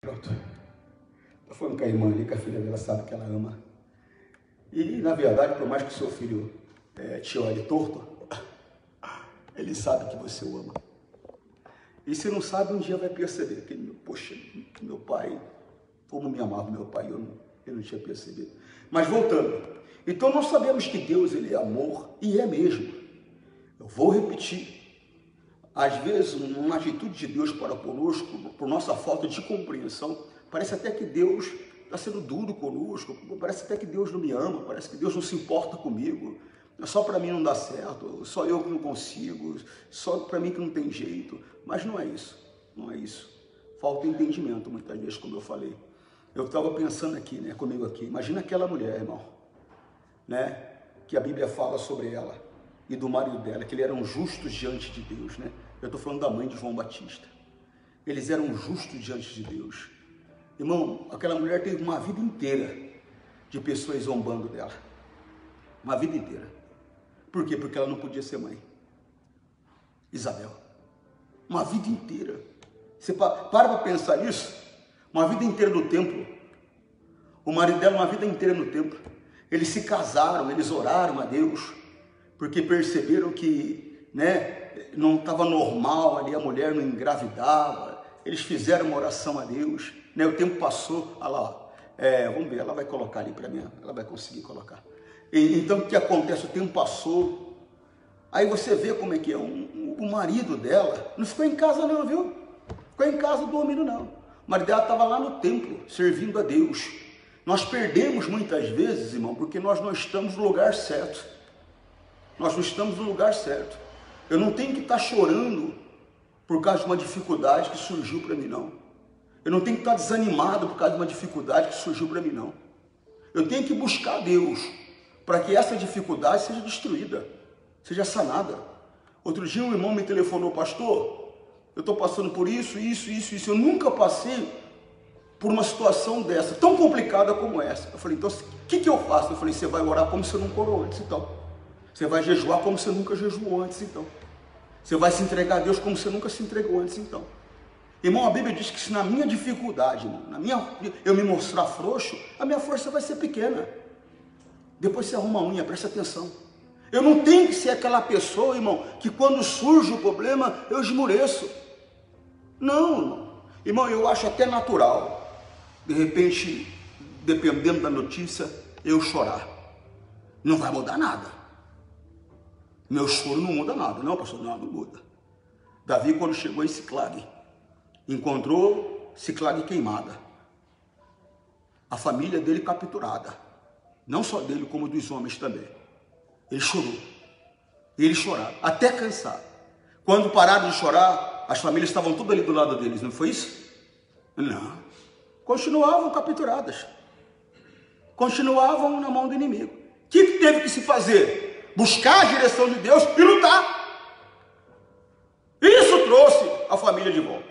Pronto. Estou falando com a irmã ali, que a filha dela sabe que ela ama. E, na verdade, por mais que o seu filho te olhe torto, ele sabe que você o ama. E se não sabe, um dia vai perceber que, poxa, meu pai, como me amava meu pai, eu não tinha percebido. Mas voltando, então nós sabemos que Deus, ele é amor, e é mesmo. Eu vou repetir. Às vezes, uma atitude de Deus para conosco, por nossa falta de compreensão, parece até que Deus está sendo duro conosco, parece até que Deus não me ama, parece que Deus não se importa comigo, só para mim não dá certo, só eu que não consigo, só para mim que não tem jeito. Mas não é isso, não é isso. Falta entendimento muitas vezes, como eu falei. Eu estava pensando aqui, comigo aqui, imagina aquela mulher, irmão, que a Bíblia fala sobre ela e do marido dela, que eles eram justos diante de Deus, Eu estou falando da mãe de João Batista. Eles eram justos diante de Deus. Irmão, aquela mulher teve uma vida inteira de pessoas zombando dela. Uma vida inteira. Por quê? Porque ela não podia ser mãe. Isabel. Uma vida inteira. Você para pensar nisso? Uma vida inteira no templo. O marido dela, uma vida inteira no templo. Eles se casaram, eles oraram a Deus, porque perceberam que, não estava normal ali, a mulher não engravidava. Eles fizeram uma oração a Deus, o tempo passou, olha lá, vamos ver, ela vai colocar ali para mim, ela vai conseguir colocar. Então o que acontece? O tempo passou, aí você vê como é que é, o marido dela não ficou em casa não, viu? Ficou em casa dormindo não. O marido dela estava lá no templo, servindo a Deus. Nós perdemos muitas vezes, irmão, porque nós não estamos no lugar certo. Nós não estamos no lugar certo. Eu não tenho que estar chorando por causa de uma dificuldade que surgiu para mim, não. Eu não tenho que estar desanimado por causa de uma dificuldade que surgiu para mim, não. Eu tenho que buscar Deus para que essa dificuldade seja destruída, seja sanada. Outro dia um irmão me telefonou, pastor, eu estou passando por isso. Eu nunca passei por uma situação dessa, tão complicada como essa. Eu falei, então o que eu faço? Eu falei, você vai orar como você nunca orou antes, então. Você vai jejuar como você nunca jejuou antes, então. Você vai se entregar a Deus como você nunca se entregou antes, então. Irmão, a Bíblia diz que se na minha dificuldade, eu me mostrar frouxo, a minha força vai ser pequena. Depois você arruma a unha, presta atenção. Eu não tenho que ser aquela pessoa, irmão, que quando surge o problema, eu esmoreço. Não, irmão. Irmão, eu acho até natural, de repente, dependendo da notícia, eu chorar. Não vai mudar nada. Meu choro não muda nada. Não, pastor, não muda. Davi, quando chegou em Siclag, encontrou Siclag queimada. A família dele capturada. Não só dele, como dos homens também. Ele chorou. E eles choraram, até cansar. Quando pararam de chorar, as famílias estavam tudo ali do lado deles, não foi isso? Não. Continuavam capturadas. Continuavam na mão do inimigo. O que teve que se fazer? Buscar a direção de Deus e lutar. Isso trouxe a família de volta.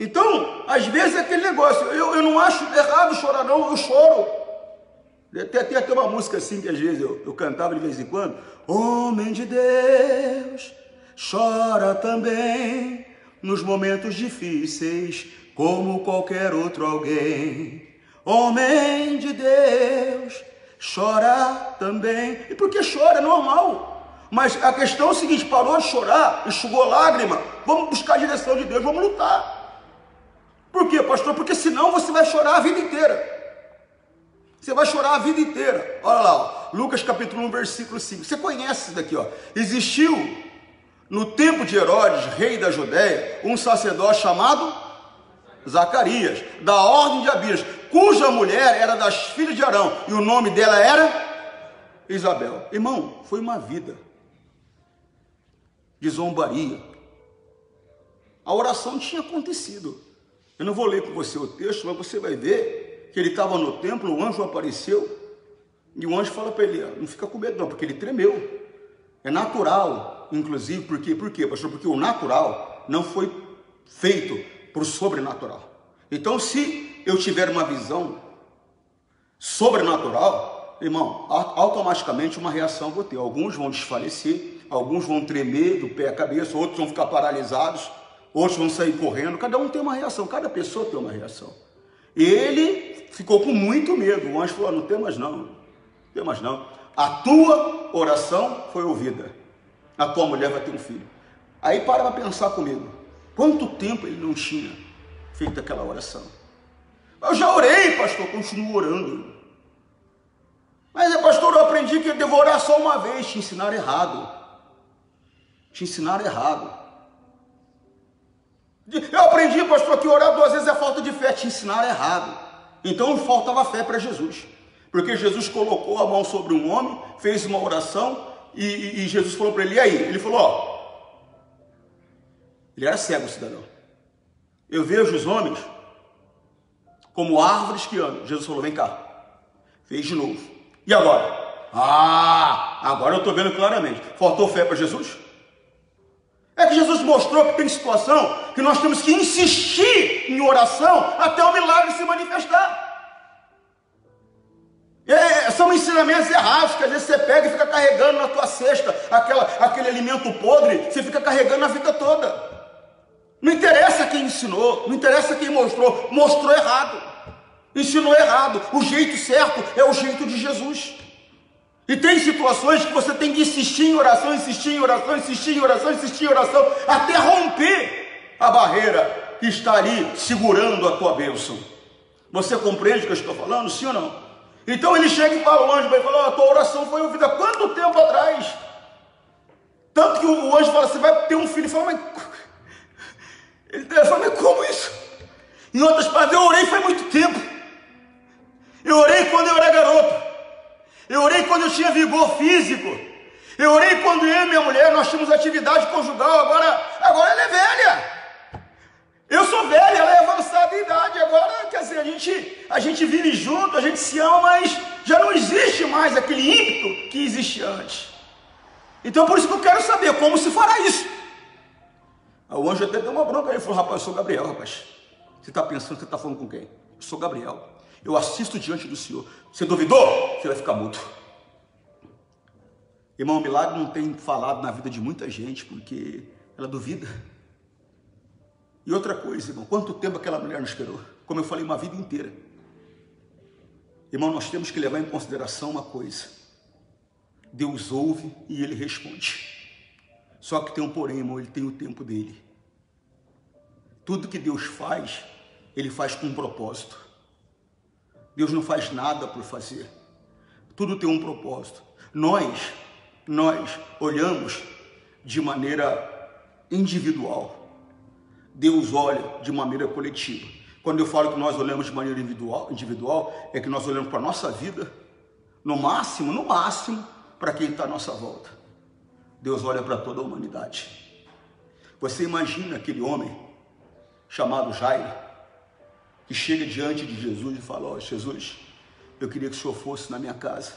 Então, às vezes é aquele negócio, eu não acho errado chorar não, eu choro. Tem até uma música assim que às vezes eu cantava de vez em quando. Homem de Deus, chora também nos momentos difíceis, como qualquer outro alguém. Homem de Deus, chora também. E por que chora? É normal. Mas a questão é o seguinte, parou de chorar, enxugou lágrima, vamos buscar a direção de Deus, vamos lutar. Por quê, pastor? Porque senão você vai chorar a vida inteira. Você vai chorar a vida inteira. Olha lá, Lucas capítulo 1, versículo 5. Você conhece isso daqui, ó. Existiu no tempo de Herodes, rei da Judéia, um sacerdote chamado Zacarias, da ordem de Abias, cuja mulher era das filhas de Arão, e o nome dela era Isabel. Irmão, foi uma vida de zombaria. A oração tinha acontecido. Eu não vou ler com você o texto, mas você vai ver que ele estava no templo, o anjo apareceu, e o anjo fala para ele, não fica com medo não, porque ele tremeu. É natural, inclusive, por quê, pastor? Porque o natural não foi feito para o sobrenatural. Então, se eu tiver uma visão sobrenatural, irmão, automaticamente uma reação vou ter. Alguns vão desfalecer, alguns vão tremer do pé à cabeça, outros vão ficar paralisados. outros vão sair correndo, cada um tem uma reação, cada pessoa tem uma reação. Ele ficou com muito medo, o anjo falou, não temas não, não temas não, a tua oração foi ouvida, a tua mulher vai ter um filho. Aí para pensar comigo, quanto tempo ele não tinha feito aquela oração? Eu já orei, pastor, continuo orando. Mas, pastor, eu aprendi que eu devo orar só uma vez, te ensinaram errado. Te ensinaram errado. Eu aprendi, pastor, que orar 2 vezes é falta de fé, te ensinaram errado. Então faltava fé para Jesus. Porque Jesus colocou a mão sobre um homem, fez uma oração, e Jesus falou para ele, e aí? Ele falou, ó, ele era cego, cidadão. Eu vejo os homens como árvores que andam. Jesus falou, vem cá. Fez de novo. E agora? Agora eu estou vendo claramente. Faltou fé para Jesus? É que Jesus mostrou que tem situação que nós temos que insistir em oração até o milagre se manifestar. São ensinamentos errados, que às vezes você pega e fica carregando na tua cesta aquele alimento podre, você fica carregando a vida toda. Não interessa quem ensinou, não interessa quem mostrou, mostrou errado, ensinou errado. O jeito certo é o jeito de Jesus. E tem situações que você tem que insistir em oração, insistir em oração, insistir em oração, insistir em oração, até romper a barreira que está ali segurando a tua bênção. Você compreende o que eu estou falando, sim ou não? Então ele chega e fala, o anjo vai falar, a tua oração foi ouvida quanto tempo atrás? Tanto que o anjo fala, você vai ter um filho. Ele fala, mas como isso? Em outras palavras, eu orei faz muito tempo. Eu orei quando eu era garoto. Eu orei quando eu tinha vigor físico. Eu orei quando eu e minha mulher, nós tínhamos atividade conjugal. Agora ela é velha. Eu sou velho, ela é avançada em idade. Agora, quer dizer, a gente vive junto, a gente se ama, mas já não existe mais aquele ímpeto que existia antes. Então, por isso que eu quero saber como se fará isso. Aí o anjo até deu uma bronca aí, falou, rapaz, eu sou Gabriel, rapaz. Você está pensando que você está falando com quem? Eu sou Gabriel. Eu assisto diante do Senhor. Você duvidou? Você vai ficar mudo. Irmão, o milagre não tem falado na vida de muita gente, porque ela duvida. E outra coisa, irmão, quanto tempo aquela mulher não esperou? Como eu falei, uma vida inteira. Irmão, nós temos que levar em consideração uma coisa. Deus ouve e Ele responde. Só que tem um porém, irmão, Ele tem o tempo dele. Tudo que Deus faz, Ele faz com um propósito. Deus não faz nada por fazer. Tudo tem um propósito. Nós olhamos de maneira individual. Deus olha de maneira coletiva. Quando eu falo que nós olhamos de maneira individual, é que nós olhamos para a nossa vida, no máximo, para quem está à nossa volta. Deus olha para toda a humanidade. Você imagina aquele homem chamado Jairo, que chega diante de Jesus e fala, ó, Jesus, eu queria que o Senhor fosse na minha casa,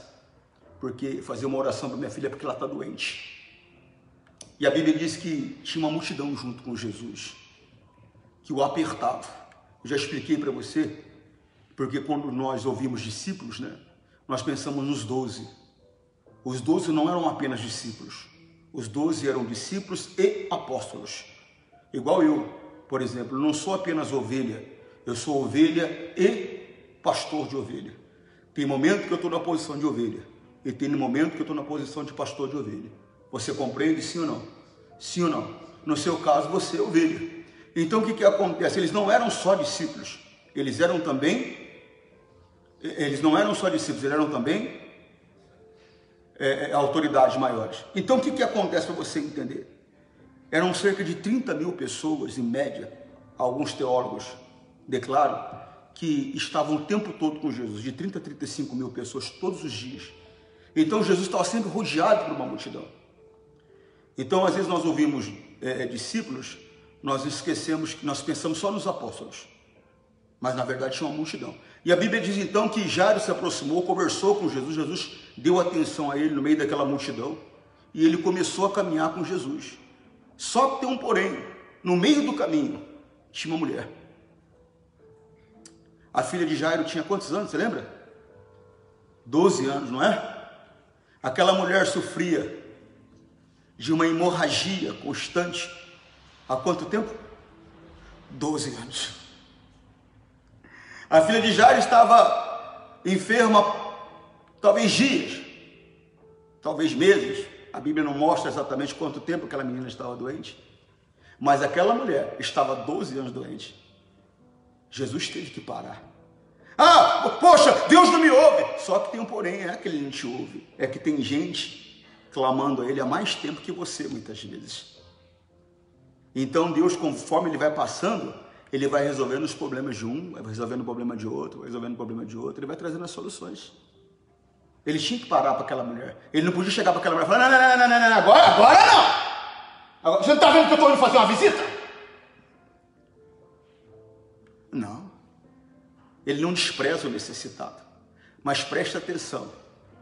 porque fazer uma oração para minha filha, porque ela está doente. E a Bíblia diz que tinha uma multidão junto com Jesus, que o apertava. Eu já expliquei para você, porque quando nós ouvimos discípulos, nós pensamos nos 12. Os 12 não eram apenas discípulos, os 12 eram discípulos e apóstolos. Igual eu, por exemplo, não sou apenas ovelha, eu sou ovelha e pastor de ovelha. Tem momento que eu estou na posição de ovelha, e tem momento que eu estou na posição de pastor de ovelha. Você compreende, sim ou não? Sim ou não? No seu caso, você é ovelha. Então, o que acontece? Eles não eram só discípulos, eles não eram só discípulos, eles eram também autoridades maiores. Então, o que acontece para você entender? Eram cerca de 30 mil pessoas, em média, alguns teólogos declaram, que estavam o tempo todo com Jesus, de 30 a 35 mil pessoas todos os dias. Então, Jesus estava sempre rodeado por uma multidão. Então, às vezes nós ouvimos discípulos, nós esquecemos que nós pensamos só nos apóstolos, mas na verdade tinha uma multidão. E a Bíblia diz então que Jairo se aproximou, conversou com Jesus, Jesus deu atenção a ele no meio daquela multidão, e ele começou a caminhar com Jesus. Só que tem um porém, no meio do caminho tinha uma mulher. A filha de Jairo tinha quantos anos, você lembra? 12 anos, não é? Aquela mulher sofria de uma hemorragia constante. Há quanto tempo? 12 anos. A filha de Jairo estava enferma, talvez dias, talvez meses. A Bíblia não mostra exatamente quanto tempo aquela menina estava doente, mas aquela mulher estava 12 anos doente. Jesus teve que parar. Ah, poxa, Deus não me ouve. Só que tem um porém, é que ele não te ouve. É que tem gente clamando a ele há mais tempo que você, muitas vezes. Então Deus, conforme ele vai passando, ele vai resolvendo os problemas de um, vai resolvendo o problema de outro, vai resolvendo o problema de outro, ele vai trazendo as soluções. Ele tinha que parar para aquela mulher. Ele não podia chegar para aquela mulher e falar, não, agora não. Agora, você não está vendo que eu estou indo fazer uma visita? Não. Ele não despreza o necessitado. Mas presta atenção.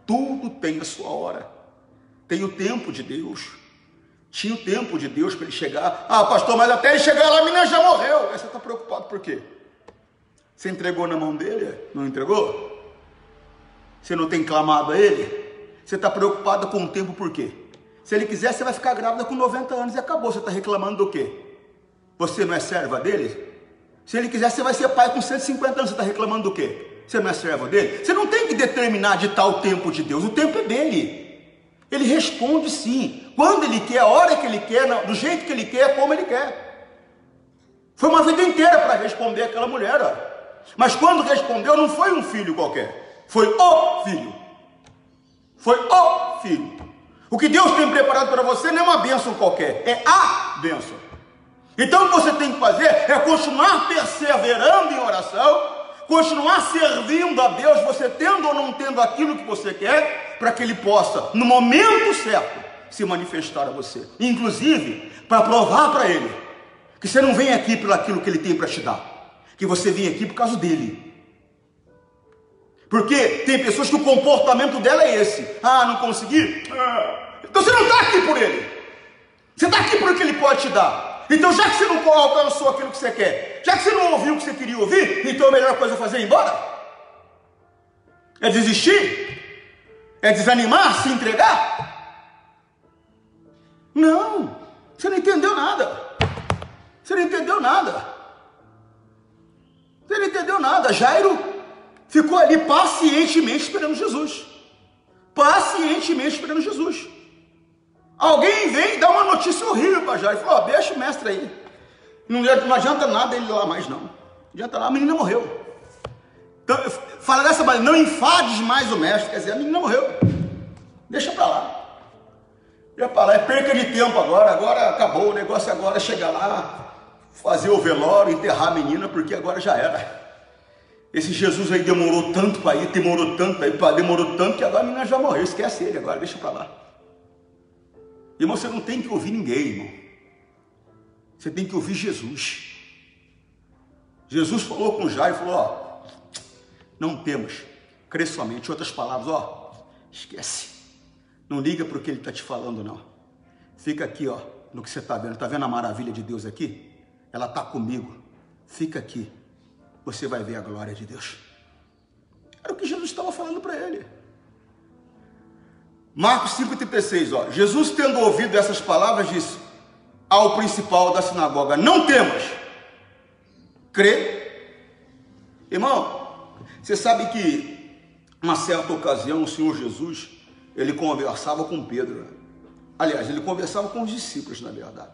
Tudo tem a sua hora. Tem o tempo de Deus. Tinha o tempo de Deus para ele chegar. Ah, pastor, mas até ele chegar lá, a menina já morreu. Aí você está preocupado por quê? Você entregou na mão dele? Não entregou? Você não tem clamado a ele? Você está preocupado com o tempo por quê? Se ele quiser, você vai ficar grávida com 90 anos e acabou. Você está reclamando do quê? Você não é serva dele? Se ele quiser, você vai ser pai com 150 anos. Você está reclamando do quê? Você não é servo dele? Você não tem que determinar de tal tempo de Deus. O tempo é dele. Ele responde sim. Quando ele quer, a hora que ele quer, do jeito que ele quer, como ele quer. Foi uma vida inteira para responder aquela mulher. Ó. Mas quando respondeu, não foi um filho qualquer. Foi o filho. Foi o filho. O que Deus tem preparado para você não é uma bênção qualquer. É a bênção. Então o que você tem que fazer é continuar perseverando em oração, continuar servindo a Deus, você tendo ou não tendo aquilo que você quer, para que Ele possa, no momento certo, se manifestar a você. Inclusive, para provar para Ele que você não vem aqui pelo aquilo que Ele tem para te dar, que você vem aqui por causa dEle. Porque tem pessoas que o comportamento dela é esse. Ah, não consegui? Então você não está aqui por Ele. Você está aqui por o que Ele pode te dar. Então, já que você não alcançou aquilo que você quer, já que você não ouviu o que você queria ouvir, então a melhor coisa a fazer é ir embora? É desistir? É desanimar? Se entregar? Não, você não entendeu nada. Você não entendeu nada. Você não entendeu nada. Jairo ficou ali pacientemente esperando Jesus. Pacientemente esperando Jesus. Alguém vem e dá uma notícia horrível para Jairo. Falou, deixa o mestre aí. Não adianta nada ele ir lá mais não. Não adianta nada, a menina morreu. Então, fala dessa maneira, não enfades mais o mestre. Quer dizer, a menina morreu. Deixa para lá. Deixa para lá, é perca de tempo agora. Agora acabou, o negócio agora é chegar lá, fazer o velório, enterrar a menina, porque agora já era. Esse Jesus aí demorou tanto para ir, demorou tanto que agora a menina já morreu. Esquece ele agora, deixa para lá. Irmão, você não tem que ouvir ninguém, irmão. Você tem que ouvir Jesus. Jesus falou com Jairo, falou, ó, não temas, crê somente. Em outras palavras, ó, esquece. Não liga para o que ele está te falando, não. Fica aqui, ó, no que você está vendo. Está vendo a maravilha de Deus aqui? Ela está comigo. Fica aqui. Você vai ver a glória de Deus. Era o que Jesus estava falando para ele. Marcos 5,36, ó. Jesus, tendo ouvido essas palavras, disse ao principal da sinagoga, não temas, crê. Irmão, você sabe que uma certa ocasião o Senhor Jesus, ele conversava com Pedro, né? Aliás, ele conversava com os discípulos, na verdade,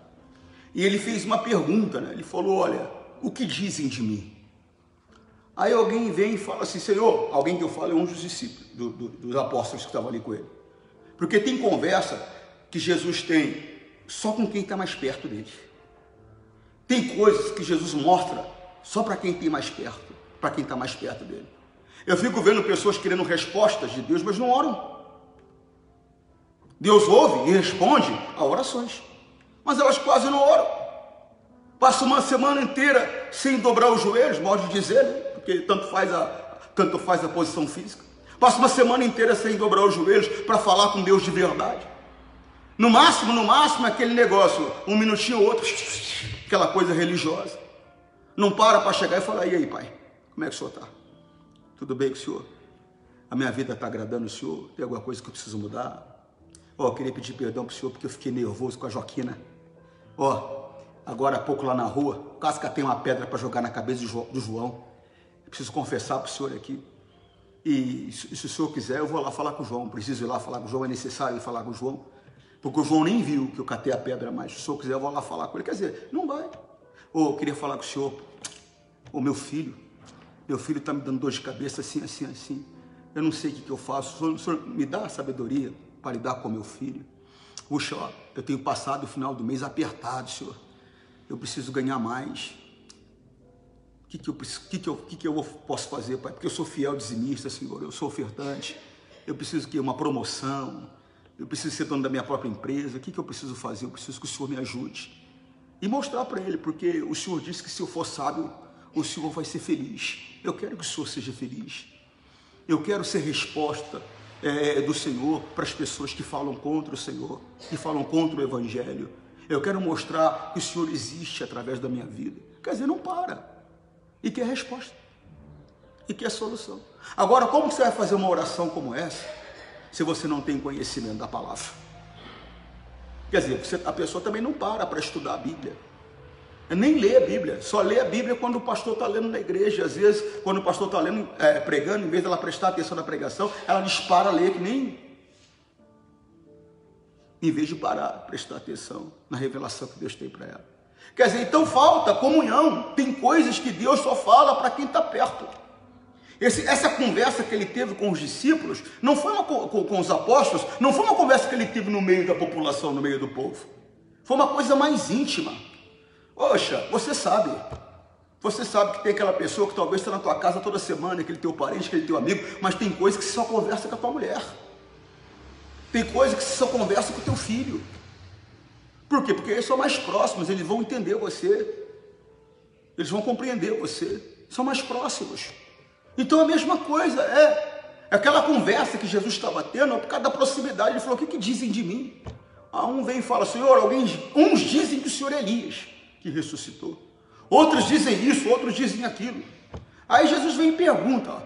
e ele fez uma pergunta, né? Ele falou, olha, o que dizem de mim? Aí alguém vem e fala assim, Senhor, alguém que eu falo é um dos discípulos, dos apóstolos que estavam ali com ele, porque tem conversa que Jesus tem só com quem está mais perto dele. Tem coisas que Jesus mostra só para quem tem mais perto, para quem está mais perto dele. Eu fico vendo pessoas querendo respostas de Deus, mas não oram. Deus ouve e responde a orações, mas elas quase não oram. Passa uma semana inteira sem dobrar os joelhos, modo de dizer, né? Porque tanto faz a posição física. Passa uma semana inteira sem dobrar os joelhos para falar com Deus de verdade. No máximo, aquele negócio, um minutinho ou outro, aquela coisa religiosa. Não para chegar e falar, e aí, pai, como é que o senhor está? Tudo bem com o senhor? A minha vida está agradando o senhor? Tem alguma coisa que eu preciso mudar? Ó, eu queria pedir perdão para o senhor porque eu fiquei nervoso com a Joaquina. Ó, agora há pouco lá na rua, cascatei uma pedra para jogar na cabeça do João. Preciso confessar para o senhor aqui. E se o senhor quiser, eu vou lá falar com o João. Preciso ir lá falar com o João, é necessário ir falar com o João. Porque o João nem viu que eu catei a pedra mais. Se o senhor quiser, eu vou lá falar com ele. Quer dizer, não vai. Eu queria falar com o senhor. Meu filho está me dando dor de cabeça assim, assim, assim. Eu não sei o que eu faço. O senhor me dá sabedoria para lidar com meu filho? Puxa, ó, eu tenho passado o final do mês apertado, senhor. Eu preciso ganhar mais. O que eu posso fazer, pai? Porque eu sou fiel dizimista, senhor. Eu sou ofertante. Eu preciso que uma promoção. Eu preciso ser dono da minha própria empresa. O que eu preciso fazer? Eu preciso que o senhor me ajude. E mostrar para ele, porque o senhor disse que se eu for sábio, o senhor vai ser feliz. Eu quero que o senhor seja feliz. Eu quero ser resposta do Senhor para as pessoas que falam contra o Senhor, que falam contra o Evangelho. Eu quero mostrar que o Senhor existe através da minha vida. Quer dizer, não para. E quer resposta. E quer solução. Agora, como você vai fazer uma oração como essa, se você não tem conhecimento da palavra? Quer dizer, a pessoa também não para estudar a Bíblia. Nem lê a Bíblia, só lê a Bíblia quando o pastor está lendo na igreja. Às vezes, quando o pastor está lendo, pregando, em vez dela prestar atenção na pregação, ela dispara a ler, que nem... Em vez de parar, prestar atenção na revelação que Deus tem para ela. Quer dizer, então falta comunhão. Tem coisas que Deus só fala para quem está perto. Essa conversa que ele teve com os discípulos, não foi com os apóstolos, não foi uma conversa que ele teve no meio da população, no meio do povo. Foi uma coisa mais íntima. Poxa, você sabe que tem aquela pessoa que talvez está na tua casa toda semana, aquele teu parente, aquele teu amigo, mas tem coisa que você só conversa com a tua mulher. Tem coisa que você só conversa com o teu filho. Por quê? Porque eles são mais próximos, eles vão entender você. Eles vão compreender você. São mais próximos. Então a mesma coisa, aquela conversa que Jesus estava tendo, por causa da proximidade, ele falou, o que dizem de mim? Um vem e fala, Senhor, uns dizem que o Senhor é Elias, que ressuscitou. Outros dizem isso, outros dizem aquilo. Aí Jesus vem e pergunta,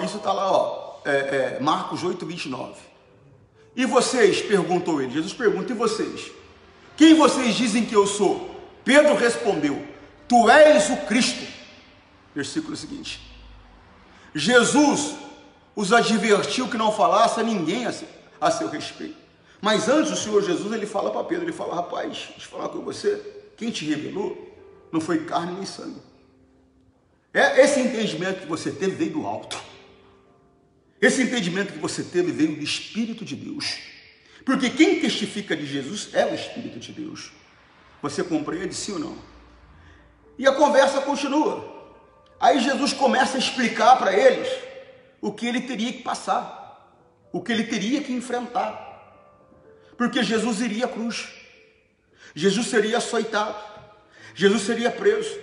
isso está lá, Marcos 8, 29. E vocês, perguntou ele, Jesus pergunta, e vocês? Quem vocês dizem que eu sou? Pedro respondeu, tu és o Cristo. Versículo seguinte. Jesus os advertiu que não falasse a ninguém a seu respeito. Mas antes o Senhor Jesus, ele fala para Pedro, ele fala, rapaz, deixa eu falar com você, quem te revelou não foi carne nem sangue. Esse entendimento que você teve veio do alto. Esse entendimento que você teve veio do Espírito de Deus. Porque quem testifica de Jesus é o Espírito de Deus. Você compreende, sim ou não? E a conversa continua. Aí Jesus começa a explicar para eles o que ele teria que passar, o que ele teria que enfrentar. Porque Jesus iria à cruz, Jesus seria açoitado, Jesus seria preso,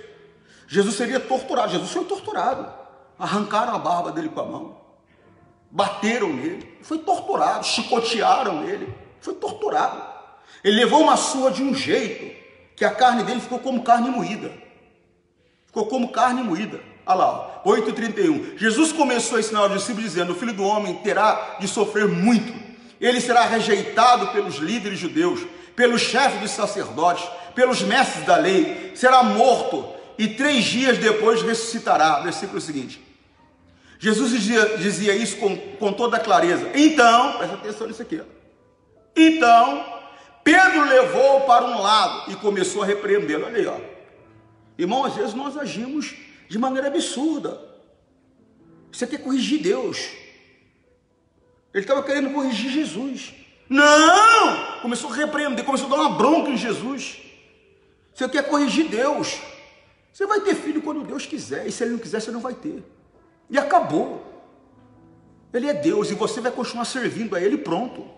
Jesus seria torturado. Jesus foi torturado, arrancaram a barba dele com a mão, bateram nele, foi torturado, chicotearam ele, foi torturado. Ele levou uma surra de um jeito que a carne dele ficou como carne moída. Ficou como carne moída. Olha lá, 8,31. Jesus começou a ensinar aos discípulos dizendo, o Filho do Homem terá de sofrer muito. Ele será rejeitado pelos líderes judeus, pelos chefes dos sacerdotes, pelos mestres da lei, será morto e 3 dias depois ressuscitará. Versículo seguinte. Jesus dizia isso com toda clareza. Então, presta atenção nisso aqui. Então, Pedro levou para um lado e começou a repreendê-lo. Olha aí, Irmão, às vezes nós agimos de maneira absurda. Você quer corrigir Deus. Ele estava querendo corrigir Jesus. Não! Começou a repreender, começou a dar uma bronca em Jesus. Você quer corrigir Deus. Você vai ter filho quando Deus quiser. E se Ele não quiser, você não vai ter. E acabou. Ele é Deus e você vai continuar servindo a Ele, pronto.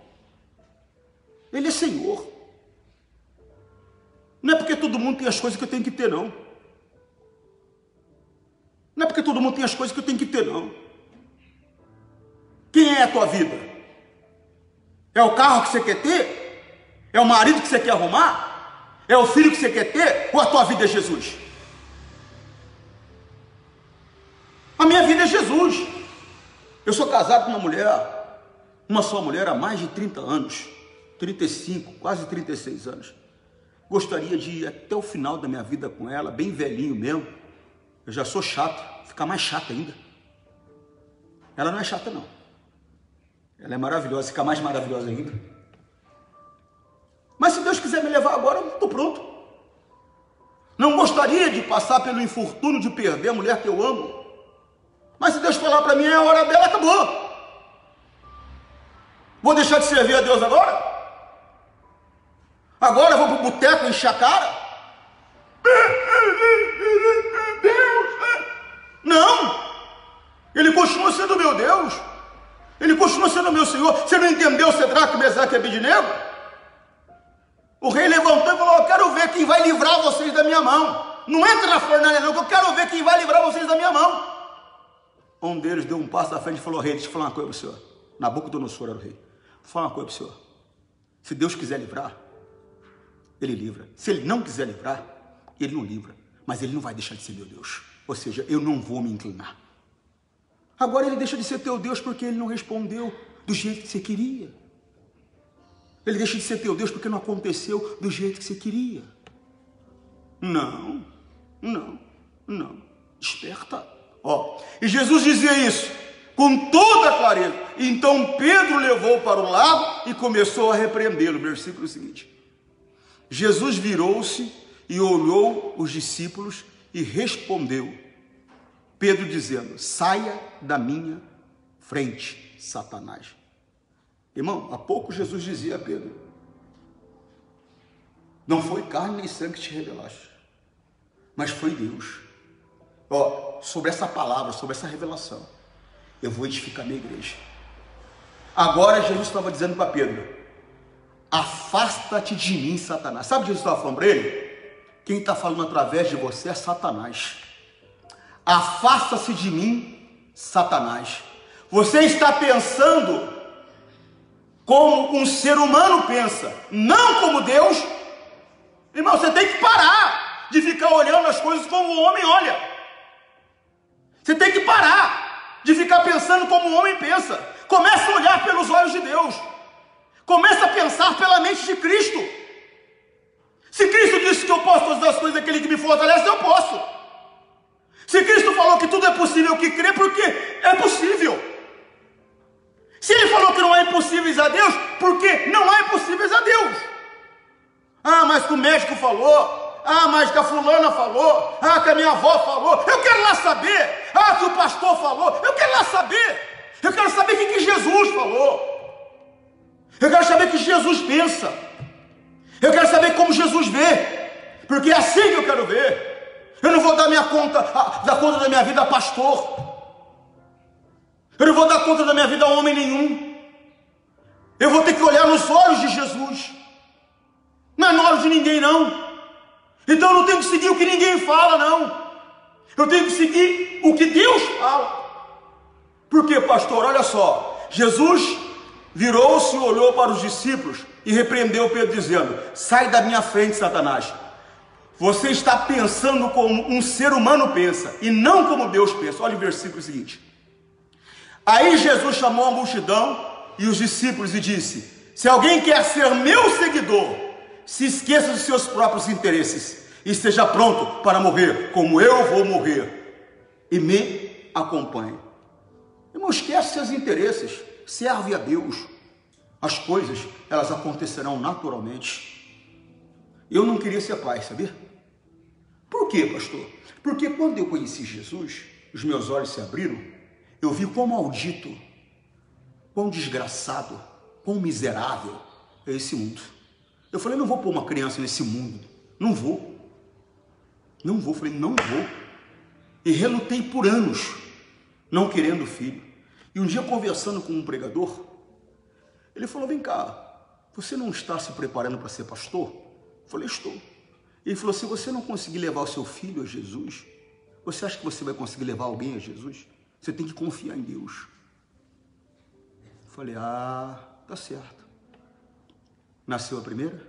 Ele é Senhor. Não é porque todo mundo tem as coisas que eu tenho que ter, não. Não é porque todo mundo tem as coisas que eu tenho que ter, não. Quem é a tua vida? É o carro que você quer ter? É o marido que você quer arrumar? É o filho que você quer ter? Ou a tua vida é Jesus? A minha vida é Jesus. Eu sou casado com uma só mulher há mais de 30 anos. 35, quase 36 anos. gostaria de ir até o final da minha vida com ela, bem velhinho mesmo. Eu já sou chato, ficar mais chato ainda. Ela não é chata, não. Ela é maravilhosa, fica mais maravilhosa ainda. Mas se Deus quiser me levar agora, eu estou pronto. Não gostaria de passar pelo infortúnio de perder a mulher que eu amo. Mas se Deus falar para mim, é a hora dela, acabou. Vou deixar de servir a Deus agora? Agora eu vou para o boteco encher a cara? Deus! Não! Ele continua sendo meu Deus. Ele continua sendo meu Senhor. Você não entendeu, Cedraque, Mesaque e Abednego? O rei levantou e falou: eu quero ver quem vai livrar vocês da minha mão. Não entra na fornalha não, que eu quero ver quem vai livrar vocês da minha mão. Um deles deu um passo à frente e falou: rei, deixa eu falar uma coisa para o senhor. Nabucodonosor era o rei. Vou falar uma coisa para o senhor. Se Deus quiser livrar, Ele livra. Se Ele não quiser livrar, Ele não livra. Mas Ele não vai deixar de ser meu Deus. Ou seja, eu não vou me inclinar. Agora Ele deixa de ser teu Deus porque Ele não respondeu do jeito que você queria. Ele deixa de ser teu Deus porque não aconteceu do jeito que você queria. Não. Desperta. E Jesus dizia isso com toda a clareza. Então Pedro levou para o lago e começou a repreendê-lo. Versículo seguinte. Jesus virou-se e olhou os discípulos e respondeu. Pedro dizendo: saia da minha frente, Satanás. Irmão, há pouco Jesus dizia a Pedro: não foi carne nem sangue que te revelaste, mas foi Deus. Sobre essa palavra, sobre essa revelação, eu vou edificar minha igreja. Agora Jesus estava dizendo para Pedro: afasta-te de mim, Satanás. Sabe o que Jesus estava falando para ele? Quem está falando através de você é Satanás. Afasta-se de mim, Satanás. Você está pensando como um ser humano pensa, não como Deus. Irmão, você tem que parar de ficar olhando as coisas como o homem olha. Você tem que parar de ficar pensando como o homem pensa. Começa a olhar pelos olhos de Deus. Começa a pensar pela mente de Cristo. Se Cristo disse que eu posso todas as coisas daquele que me fortalece, eu posso. Se Cristo falou que tudo é possível que crê, porque é possível. Se Ele falou que não há impossíveis a Deus, porque não há impossíveis a Deus. Mas que o médico falou, mas que a fulana falou, que a minha avó falou, eu quero lá saber. Que o pastor falou, eu quero lá saber. Eu quero saber o que Jesus falou. Eu quero saber o que Jesus pensa. Eu quero saber como Jesus vê, porque é assim que eu quero ver. Eu não vou dar conta da minha vida a pastor. Eu não vou dar conta da minha vida a homem nenhum. Eu vou ter que olhar nos olhos de Jesus. Não é nos olhos de ninguém, não. Então eu não tenho que seguir o que ninguém fala, não. Eu tenho que seguir o que Deus fala. Por quê, pastor? Olha só. Jesus virou-se e olhou para os discípulos e repreendeu Pedro dizendo: sai da minha frente, Satanás. Você está pensando como um ser humano pensa e não como Deus pensa. Olha o versículo seguinte. Aí Jesus chamou a multidão e os discípulos e disse: se alguém quer ser meu seguidor, se esqueça dos seus próprios interesses e esteja pronto para morrer como eu vou morrer, e me acompanhe. Irmão, esquece seus interesses, serve a Deus. As coisas, elas acontecerão naturalmente. Eu não queria ser pai, sabia? Por quê, pastor? Porque quando eu conheci Jesus, os meus olhos se abriram, eu vi quão maldito, quão desgraçado, quão miserável é esse mundo. Eu falei: não vou pôr uma criança nesse mundo. Não vou. Falei: não vou. E relutei por anos, não querendo filho. E um dia, conversando com um pregador, ele falou: vem cá, você não está se preparando para ser pastor? Eu falei: estou. Ele falou: se você não conseguir levar o seu filho a Jesus, você acha que você vai conseguir levar alguém a Jesus? Você tem que confiar em Deus. Eu falei: tá certo. Nasceu a primeira?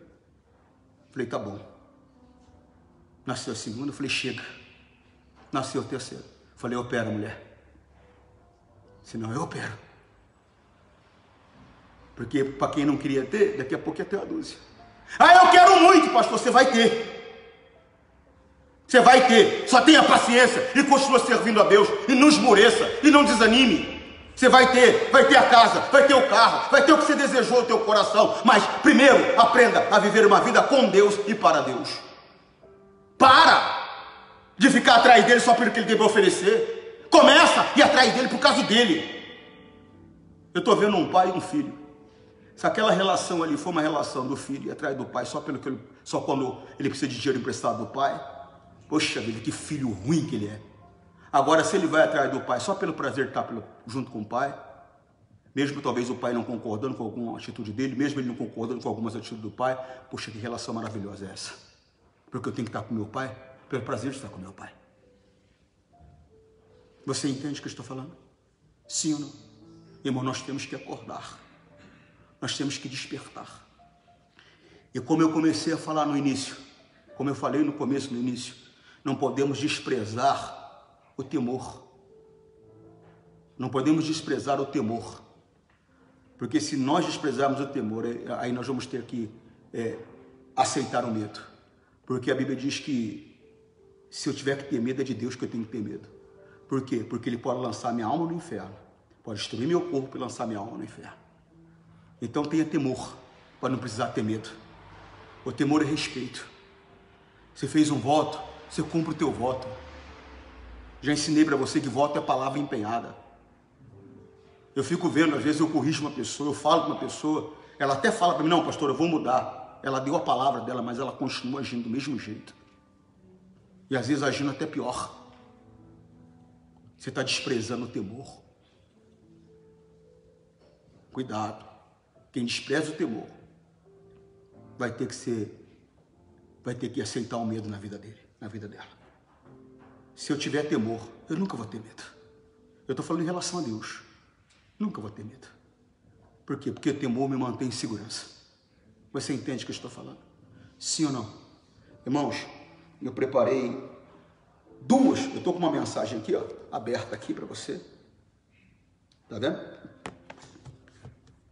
Falei: tá bom. Nasceu a segunda? Falei: chega. Nasceu a terceira? Falei: opera, mulher. Senão eu opero. Porque para quem não queria ter, daqui a pouco ia ter uma dúzia. Ah, eu quero muito, pastor. Você vai ter. Você vai ter. Só tenha paciência e continue servindo a Deus. E não esmoreça e não desanime. Você vai ter a casa, vai ter o carro, vai ter o que você desejou no teu coração. Mas primeiro, aprenda a viver uma vida com Deus e para Deus. Para de ficar atrás dele só pelo que ele deve oferecer. Começa a ir atrás dele por causa dele. Eu estou vendo um pai e um filho. Se aquela relação ali for uma relação do filho ir atrás do pai só quando ele precisa de dinheiro emprestado do pai, poxa vida, que filho ruim que ele é. Agora, se ele vai atrás do pai só pelo prazer de estar junto com o pai, mesmo talvez o pai não concordando com alguma atitude dele, mesmo ele não concordando com algumas atitudes do pai, poxa, que relação maravilhosa é essa? Porque eu tenho que estar com meu pai pelo prazer de estar com meu pai. Você entende o que eu estou falando? Sim ou não? Irmão, nós temos que acordar. Nós temos que despertar. E como eu comecei a falar no início, como eu falei no começo, no início, não podemos desprezar o temor. Não podemos desprezar o temor. Porque se nós desprezarmos o temor, aí nós vamos ter que aceitar o medo. Porque a Bíblia diz que se eu tiver que ter medo, é de Deus que eu tenho que ter medo. Por quê? Porque Ele pode lançar minha alma no inferno. Pode destruir meu corpo e lançar minha alma no inferno. Então tenha temor, para não precisar ter medo. O temor é respeito. Você fez um voto, você cumpre o teu voto. Já ensinei para você que voto é palavra empenhada. Eu fico vendo, às vezes eu corrijo uma pessoa, eu falo com uma pessoa, ela até fala para mim, não, pastor, eu vou mudar. Ela deu a palavra dela, mas ela continua agindo do mesmo jeito. E às vezes agindo até pior. Você está desprezando o temor. Cuidado. Quem despreza o temor vai ter que aceitar o medo na vida dele, na vida dela. Se eu tiver temor, eu nunca vou ter medo. Eu estou falando em relação a Deus. Nunca vou ter medo. Por quê? Porque o temor me mantém em segurança. Você entende o que eu estou falando? Sim ou não? Irmãos, eu preparei duas. Eu estou com uma mensagem aqui, ó, aberta aqui para você. Tá vendo?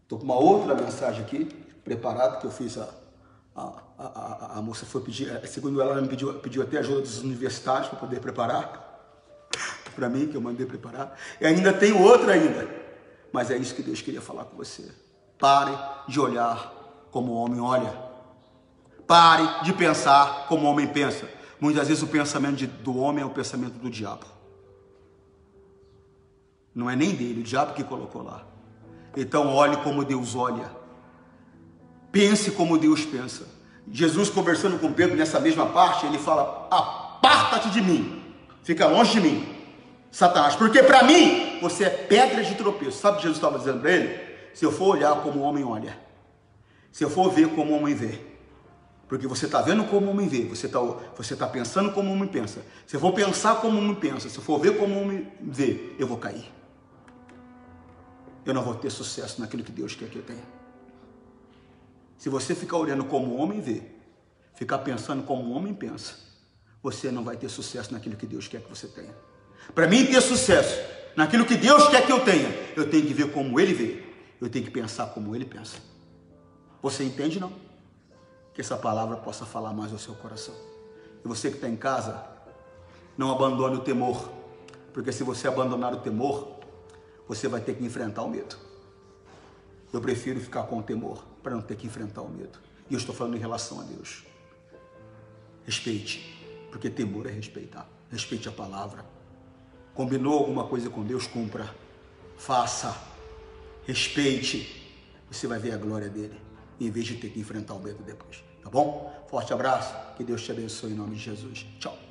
Estou com uma outra mensagem aqui, preparada, que eu fiz a moça foi pedir, segundo ela me pediu até ajuda dos universitários para poder preparar, para mim, que eu mandei preparar, e ainda tem outra ainda, mas é isso que Deus queria falar com você. Pare de olhar como o homem olha, pare de pensar como o homem pensa. Muitas vezes o pensamento do homem é o pensamento do diabo, não é nem dele, o diabo que colocou lá. Então olhe como Deus olha, pense como Deus pensa. Jesus conversando com Pedro nessa mesma parte, ele fala, aparta-te de mim, fica longe de mim, Satanás, porque para mim você é pedra de tropeço. Sabe o que Jesus estava dizendo para ele? Se eu for olhar como o homem olha, se eu for ver como o homem vê, porque você está vendo como o homem vê, você tá pensando como o homem pensa. Se eu for pensar como o homem pensa, se eu for ver como o homem vê, eu vou cair. Eu não vou ter sucesso naquilo que Deus quer que eu tenha. Se você ficar olhando como o homem vê, ficar pensando como o homem pensa, você não vai ter sucesso naquilo que Deus quer que você tenha. Para mim ter sucesso naquilo que Deus quer que eu tenha, eu tenho que ver como Ele vê, eu tenho que pensar como Ele pensa. Você entende, não? Que essa palavra possa falar mais ao seu coração. E você que está em casa, não abandone o temor, porque se você abandonar o temor, você vai ter que enfrentar o medo. Eu prefiro ficar com o temor para não ter que enfrentar o medo. E eu estou falando em relação a Deus. Respeite, porque temor é respeitar. Respeite a palavra. Combinou alguma coisa com Deus, cumpra. Faça. Respeite. Você vai ver a glória dele, em vez de ter que enfrentar o medo depois. Tá bom? Forte abraço. Que Deus te abençoe em nome de Jesus. Tchau.